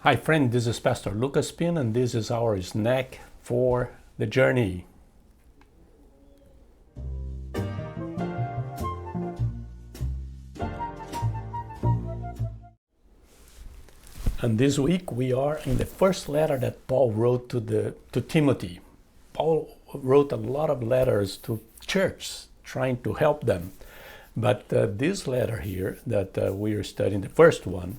Hi friend, this is Pastor Lucas Pin and this is our snack for the journey. And this week we are in the first letter that Paul wrote to Timothy. Paul wrote a lot of letters to church trying to help them. But this letter here that we are studying, the first one,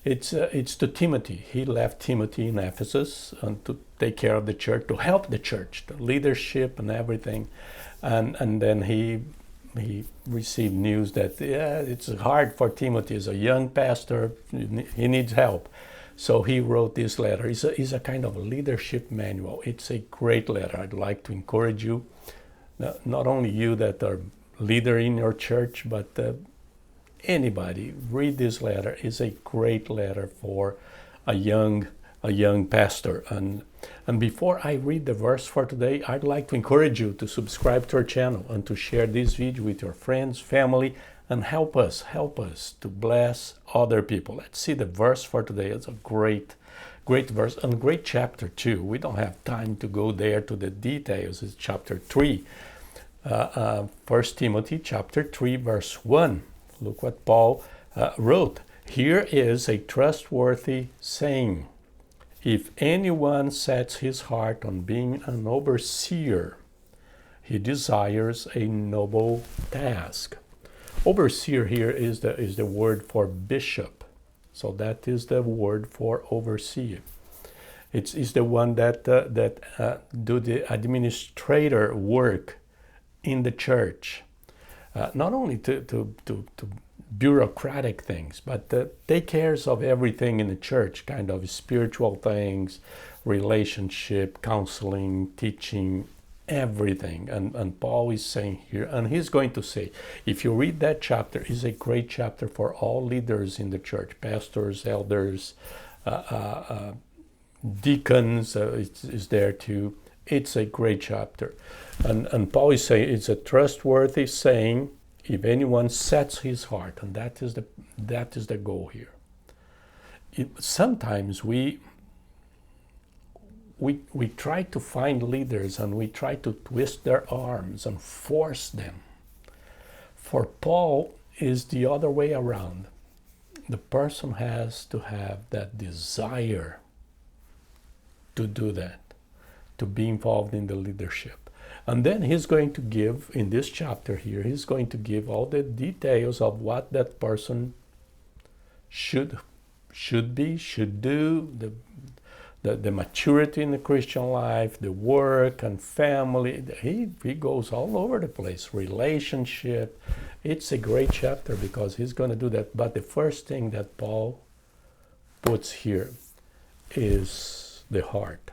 it's to Timothy. He left Timothy in Ephesus and to take care of the church, to help the church, the leadership and everything. And then he received news that it's hard for Timothy. He's a young pastor. He needs help. So he wrote this letter. It's a kind of leadership manual. It's a great letter. I'd like to encourage you, not only you that are leader in your church, but anybody, read this letter. It's a great letter for a young pastor. And before I read the verse for today, I'd like to encourage you to subscribe to our channel and to share this video with your friends, family, and help us to bless other people. Let's see the verse for today. It's a great verse and great chapter too. We don't have time to go there to the details. It's chapter 3. 1 Timothy chapter 3 verse 1. Look what Paul wrote. Here is a trustworthy saying. If anyone sets his heart on being an overseer, he desires a noble task. Overseer here is the word for bishop. So that is the word for overseer. It's the one that do the administrator work in the church, not only to bureaucratic things, but take cares of everything in the church, kind of spiritual things, relationship, counseling, teaching, everything. And Paul is saying here, and he's going to say, if you read that chapter, it's a great chapter for all leaders in the church, pastors, elders, deacons is there too. It's a great chapter. And Paul is saying it's a trustworthy saying if anyone sets his heart, and that is the goal here. Sometimes we try to find leaders and we try to twist their arms and force them. For Paul is the other way around. The person has to have that desire to do that, to be involved in the leadership. And then he's going to give, in this chapter here, he's going to give all the details of what that person should do, the maturity in the Christian life, the work and family. He goes all over the place, relationship. It's a great chapter because he's going to do that. But the first thing that Paul puts here is the heart,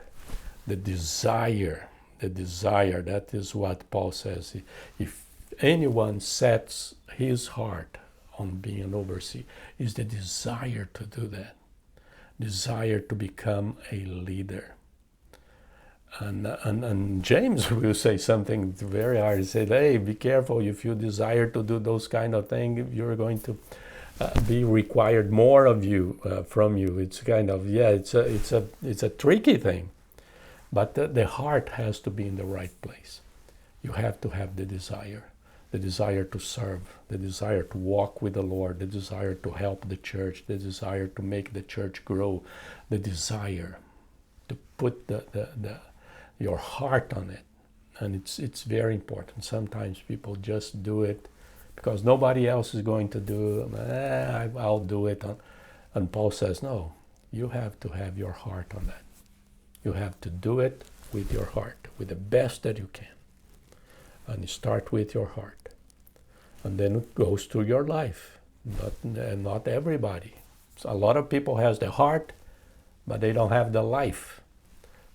the desire. The desire, that is what Paul says. If anyone sets his heart on being an overseer, is the desire to do that. Desire to become a leader. And James will say something very hard. He said, hey, be careful. If you desire to do those kind of things, you're going to be required more of you, from you. It's kind of, it's a tricky thing. But the heart has to be in the right place. You have to have the desire to serve, the desire to walk with the Lord, the desire to help the church, the desire to make the church grow, the desire to put your heart on it. And it's very important. Sometimes people just do it because nobody else is going to do it. I'll do it. And Paul says, no, you have to have your heart on that. You have to do it with your heart, with the best that you can. And you start with your heart. And then it goes to your life. Not everybody. So a lot of people has the heart, but they don't have the life.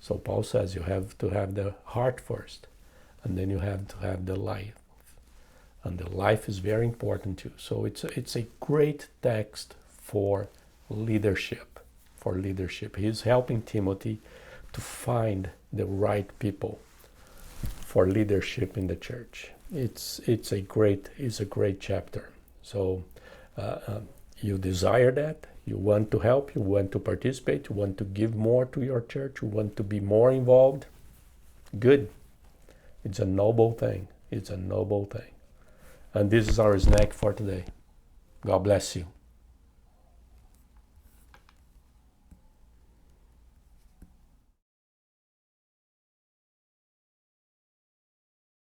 So Paul says you have to have the heart first. And then you have to have the life. And the life is very important too. So it's a great text for leadership. He's helping Timothy to find the right people for leadership in the church. It's a great chapter. So you desire that, You want to help, you want to participate, you want to give more to your church, you want to be more involved. Good. It's a noble thing. It's a noble thing. And this is our snack for today. God bless you.